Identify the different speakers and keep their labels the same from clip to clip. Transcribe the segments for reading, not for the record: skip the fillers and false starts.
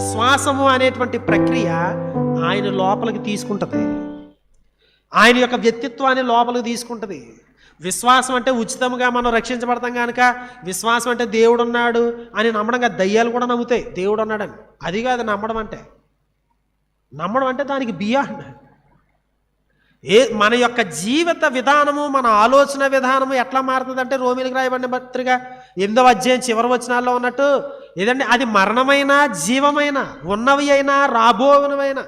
Speaker 1: విశ్వాసము అనేటువంటి ప్రక్రియ ఆయన లోపలికి తీసుకుంటుంది, ఆయన యొక్క వ్యక్తిత్వాన్ని లోపలికి తీసుకుంటుంది. విశ్వాసం అంటే ఉచితంగా మనం రక్షించబడతాం కనుక విశ్వాసం అంటే దేవుడు ఉన్నాడు అని నమ్మడంగా దయ్యాలు కూడా నమ్ముతాయి దేవుడు ఉన్నాడని. అది కాదు నమ్మడం అంటే. నమ్మడం అంటే దానికి బియాండ్. మన యొక్క జీవిత విధానము, మన ఆలోచన విధానము ఎట్లా మారుతుంది అంటే రోమీలకు రాయబడిన పత్రిక 8వ అధ్యాయం చివరి వచనాల్లో ఉన్నట్టు ఏదంటే అది మరణమైన జీవమైన ఉన్నవి అయినా రాబోనవైనా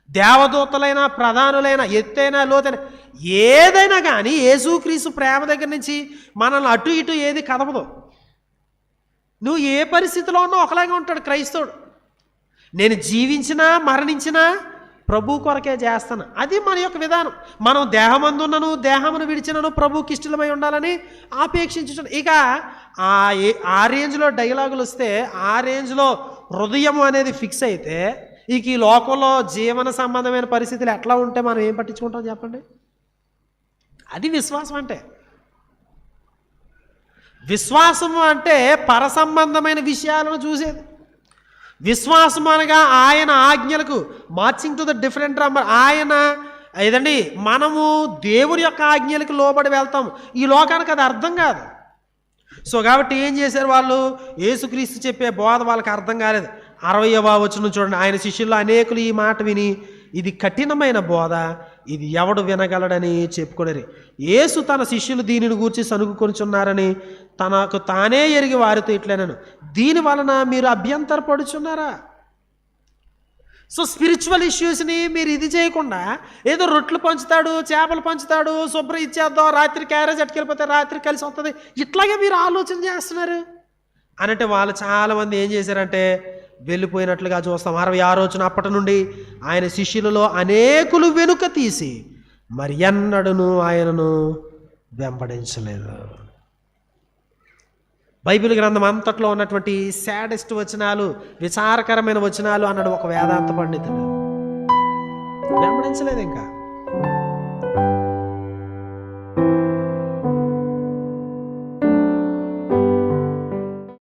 Speaker 1: దేవదూతలైన ప్రధానులైన ఎత్తైన లోతైన ఏదైనా కానీ యేసుక్రీస్తు ప్రేమ దగ్గర నుంచి మనల్ని అటు ఇటు ఏది కదపదు. నువ్వు ఏ పరిస్థితిలో ఉన్నా ఒకలాగే ఉంటాడు క్రైస్తవుడు. నేను జీవించినా మరణించినా ప్రభు కొరకే చేస్తాను. అది మన యొక్క విధానం. మనం దేహమందున్నను దేహమును విడిచినను ప్రభుకి ఇష్టమై ఉండాలని ఆపేక్షించు. ఇక ఆ రేంజ్లో డైలాగులు వస్తే, ఆ రేంజ్లో హృదయం అనేది ఫిక్స్ అయితే ఇక ఈ లోకంలో జీవన సంబంధమైన పరిస్థితులు ఎట్లా ఉంటే మనం ఏం పట్టించుకుంటాం చెప్పండి? అది విశ్వాసం అంటే. విశ్వాసము అంటే పరసంబంధమైన విషయాలను చూసేది. విశ్వాసం అనగా ఆయన ఆజ్ఞలకు marching to the different number. ఆయన ఏదండి మనము దేవుని యొక్క ఆజ్ఞలకు లోబడి వెళ్తాం. ఈ లోకానికి అది అర్థం కాదు. సో కాబట్టి ఏం చేశారు వాళ్ళు? యేసుక్రీస్తు చెప్పే బోధ వాళ్ళకి అర్థం కాలేదు. 60వ వచనం చూడండి. ఆయన శిష్యుల్లో అనేకులు ఈ మాట విని ఇది కఠినమైన బోధ, ఇది ఎవడు వినగలడని చెప్పుకొనిరి. యేసు తన శిష్యులు దీనిని గూర్చి సనుగుకొనిచున్నారని తనకు తానే ఎరిగి వారితో ఇట్లనను, దీని వలన మీరు అభ్యంతరపడుచున్నారా? సో స్పిరిచువల్ ఇష్యూస్ని మీరు ఇది చేయకుండా ఏదో రొట్లు పంచుతాడు, చేపలు పంచుతాడు, శుభ్రం ఇచ్చేద్దాం, రాత్రి క్యారేజ్ అట్టుకెళ్ళిపోతే రాత్రి కలిసి వస్తుంది, ఇట్లాగే మీరు ఆలోచన చేస్తున్నారు అనంటే వాళ్ళు చాలామంది ఏం చేశారంటే వెళ్ళిపోయినట్లుగా చూస్తాం. 66వ వచనం. అప్పటి నుండి ఆయన శిష్యులలో అనేకులు వెనుక తీసి మరి ఎన్నడూను ఆయనను వెంబడించలేదు. బైబిల్ గ్రంథం అంతట్లో ఉన్నటువంటి సాడెస్ట్ వచనాలు, విచారకరమైన వచనాలు అన్నాడు ఒక వేదాంత పండితుడు. వెంబడించలేదు ఇంకా.